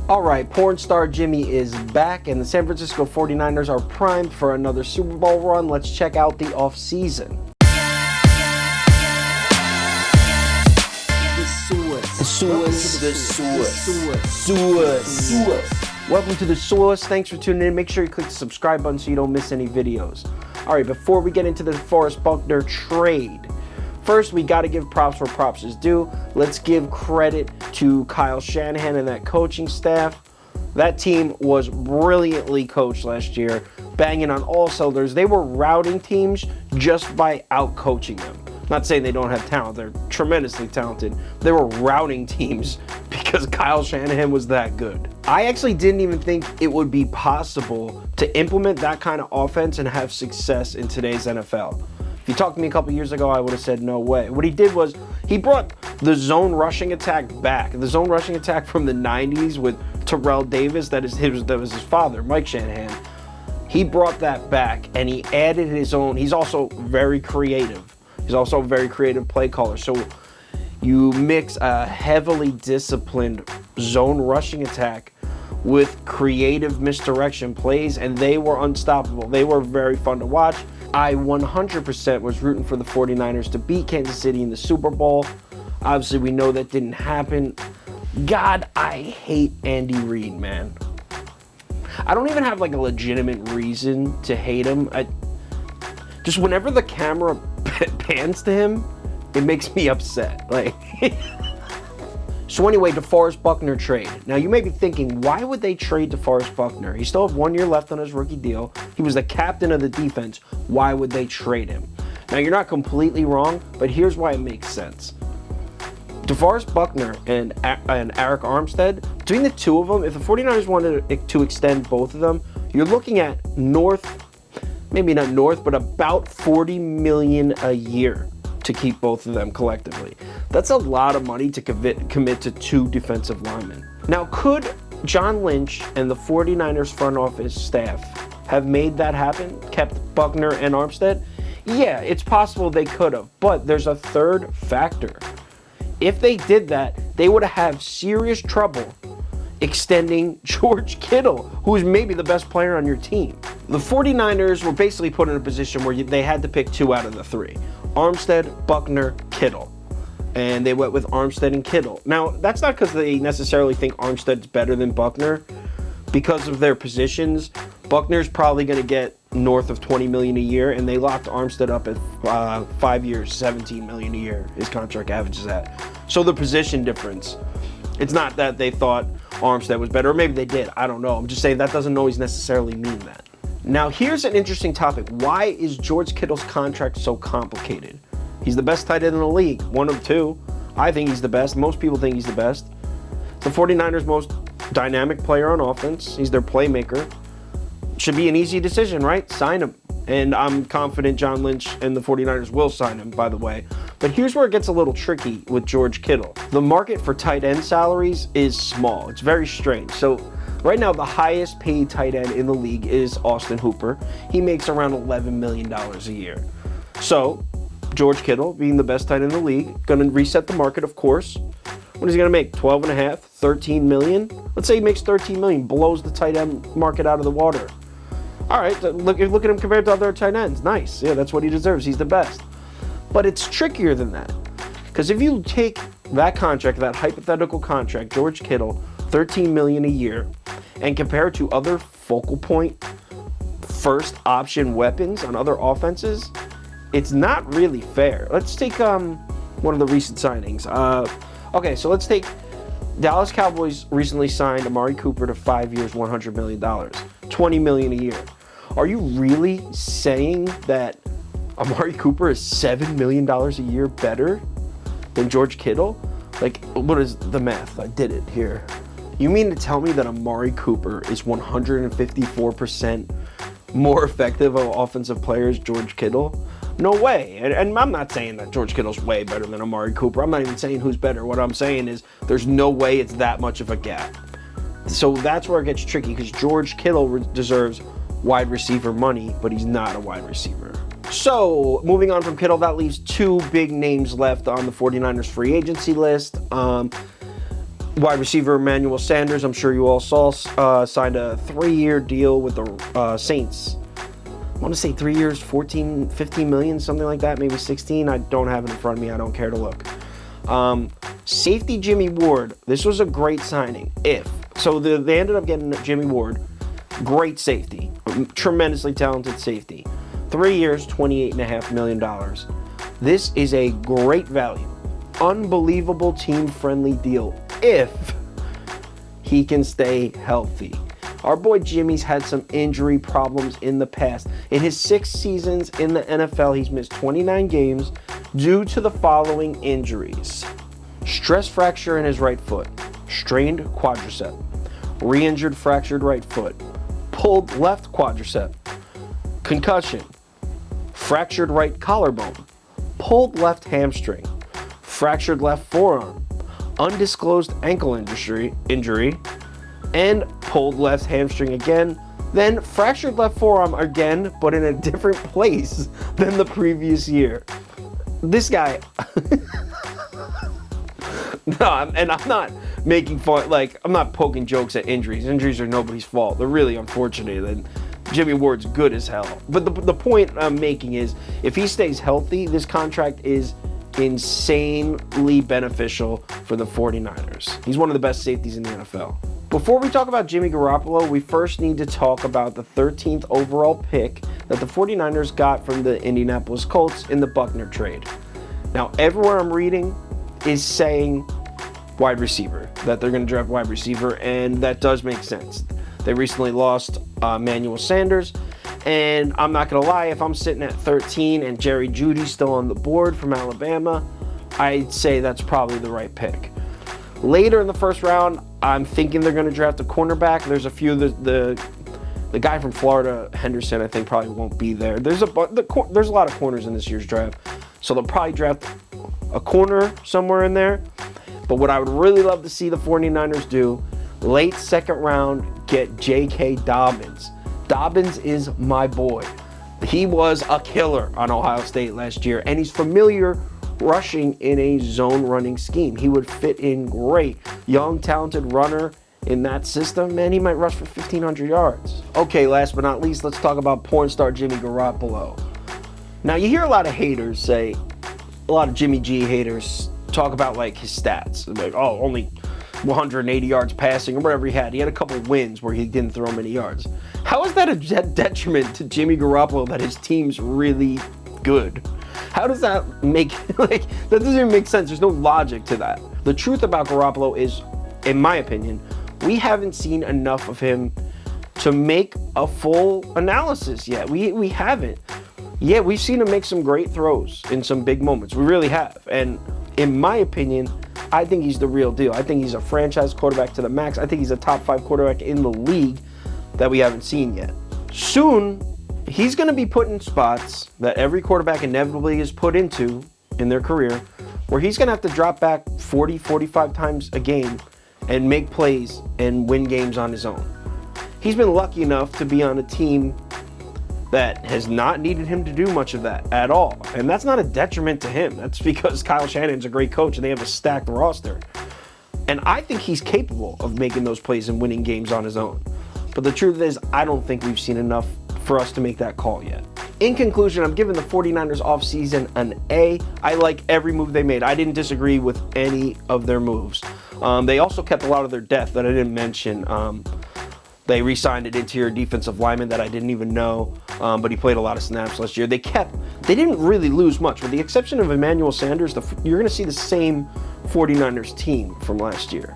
All right, porn star Jimmie is back, and the San Francisco 49ers are primed for another Super Bowl run. Let's check out the offseason. Welcome to the source. Thanks for tuning in. Make sure you click the subscribe button so you don't miss any videos. All right, before we get into the DeForest Buckner trade, first, we got to give props where props is due. Let's give credit to Kyle Shanahan and that coaching staff. That team was brilliantly coached last year, banging on all cylinders. They were routing teams just by out-coaching them. Not saying they don't have talent. They're tremendously talented. They were routing teams because Kyle Shanahan was that good. I actually didn't even think it would be possible to implement that kind of offense and have success in today's NFL. If you talked to me a couple years ago, I would have said no way. What he did was he brought the zone rushing attack back. The zone rushing attack from the 90s with Terrell Davis, that was his father, Mike Shanahan. He brought that back and he added his own. He's also very creative. He's also a very creative play caller. So you mix a heavily disciplined zone rushing attack with creative misdirection plays, and they were unstoppable. They were very fun to watch. I 100% was rooting for the 49ers to beat Kansas City in the Super Bowl. Obviously, we know that didn't happen. God, I hate Andy Reid, man. I don't even have like a legitimate reason to hate him. Just whenever the camera pans to him, it makes me upset. So anyway, DeForest Buckner trade. Now you may be thinking, why would they trade DeForest Buckner? He still has 1 year left on his rookie deal. He was the captain of the defense. Why would they trade him? Now you're not completely wrong, but here's why it makes sense. DeForest Buckner and Aric Armstead, between the two of them, if the 49ers wanted to extend both of them, you're looking at maybe not north, but about $40 million a year to keep both of them collectively. That's a lot of money to commit to two defensive linemen. Now, could John Lynch and the 49ers front office staff have made that happen, kept Buckner and Armstead? Yeah, it's possible they could have, but there's a third factor. If they did that, they would have serious trouble extending George Kittle, who is maybe the best player on your team. The 49ers were basically put in a position where they had to pick two out of the three: Armstead, Buckner, Kittle. And they went with Armstead and Kittle. Now, that's not because they necessarily think Armstead's better than Buckner. Because of their positions, Buckner's probably going to get north of $20 million a year, and they locked Armstead up at 5 years, $17 million a year. His contract averages that. So the position difference, it's not that they thought Armstead was better, or maybe they did. I don't know. I'm just saying that doesn't always necessarily mean that. Now, here's an interesting topic. Why is George Kittle's contract so complicated? He's the best tight end in the league, one of two. I think he's the best. Most people think he's the best. The 49ers' most dynamic player on offense. He's their playmaker. Should be an easy decision, right? Sign him. And I'm confident John Lynch and the 49ers will sign him, by the way. But here's where it gets a little tricky with George Kittle. The market for tight end salaries is small. It's very strange. So right now, the highest paid tight end in the league is Austin Hooper. He makes around $11 million a year. So George Kittle, being the best tight end in the league, going to reset the market, of course. What is he going to make? 12 and a half, 13 million? Let's say he makes 13 million, blows the tight end market out of the water. All right, look at him compared to other tight ends. Nice. Yeah, that's what he deserves. He's the best. But it's trickier than that. Because if you take that contract, that hypothetical contract, George Kittle, 13 million a year, and compare it to other focal point first option weapons on other offenses, it's not really fair. Let's take one of the recent signings. Okay, so let's take Dallas Cowboys recently signed Amari Cooper to 5 years, $100 million, $20 million a year. Are you really saying that Amari Cooper is $7 million a year better than George Kittle? Like, what is the math? I did it here. You mean to tell me that Amari Cooper is 154% more effective of offensive players George Kittle? No way. And I'm not saying that George Kittle's way better than Amari Cooper. I'm not even saying who's better. What I'm saying is there's no way it's that much of a gap. So that's where it gets tricky, because George Kittle deserves wide receiver money, but he's not a wide receiver. So moving on from Kittle, that leaves two big names left on the 49ers free agency list. Wide receiver Emmanuel Sanders, I'm sure you all saw, signed a 3-year deal with the Saints. I want to say 3 years, 14, 15 million, something like that, maybe 16. I don't have it in front of me. I don't care to look. Safety Jimmie Ward. This was a great signing. They ended up getting Jimmie Ward. Great safety. Tremendously talented safety. 3 years, $28.5 million. This is a great value. Unbelievable team-friendly deal if he can stay healthy. Our boy Jimmy's had some injury problems in the past. In his 6 seasons in the NFL, he's missed 29 games due to the following injuries: stress fracture in his right foot, strained quadricep, re-injured fractured right foot, pulled left quadricep, concussion, fractured right collarbone, pulled left hamstring, fractured left forearm, undisclosed ankle injury, and pulled left hamstring again, then fractured left forearm again, but in a different place than the previous year. This guy, I'm not making fun, I'm not poking jokes at injuries. Injuries are nobody's fault. They're really unfortunate, and Jimmie Ward's good as hell. But the point I'm making is, if he stays healthy, this contract is insanely beneficial for the 49ers. He's one of the best safeties in the NFL. Before we talk about Jimmy Garoppolo, we first need to talk about the 13th overall pick that the 49ers got from the Indianapolis Colts in the Buckner trade. Now, everywhere I'm reading is saying wide receiver, that they're going to draft wide receiver, and that does make sense. They recently lost Emmanuel Sanders, and I'm not going to lie, if I'm sitting at 13 and Jerry Jeudy's still on the board from Alabama, I'd say that's probably the right pick. Later in the first round, I'm thinking they're going to draft a cornerback. There's a few of the guy from Florida, Henderson, I think probably won't be there. There's a lot of corners in this year's draft, so they'll probably draft a corner somewhere in there. But what I would really love to see the 49ers do, late second round, get J.K. Dobbins. Dobbins is my boy. He was a killer on Ohio State last year, and he's familiar rushing in a zone running scheme. He would fit in great. Young, talented runner in that system, man, he might rush for 1,500 yards. Okay, last but not least, let's talk about porn star Jimmy Garoppolo. Now, you hear a lot of haters say, a lot of Jimmy G haters talk about his stats. Like, oh, only 180 yards passing or whatever he had. He had a couple wins where he didn't throw many yards. How is that a detriment to Jimmy Garoppolo that his team's really good? How does that make, that doesn't even make sense. There's no logic to that. The truth about Garoppolo is, in my opinion, we haven't seen enough of him to make a full analysis yet. We haven't. Yeah, we've seen him make some great throws in some big moments. We really have. And in my opinion, I think he's the real deal. I think he's a franchise quarterback to the max. I think he's a top 5 quarterback in the league that we haven't seen yet. Soon, he's going to be put in spots that every quarterback inevitably is put into in their career, where he's going to have to drop back 40, 45 times a game and make plays and win games on his own. He's been lucky enough to be on a team that has not needed him to do much of that at all. And that's not a detriment to him. That's because Kyle Shanahan's a great coach and they have a stacked roster. And I think he's capable of making those plays and winning games on his own. But the truth is, I don't think we've seen enough for us to make that call yet. In conclusion, I'm giving the 49ers offseason an A. I like every move they made. I didn't disagree with any of their moves. They also kept a lot of their depth that I didn't mention. They re-signed an interior defensive lineman that I didn't even know, but he played a lot of snaps last year. They didn't really lose much. With the exception of Emmanuel Sanders, you're going to see the same 49ers team from last year.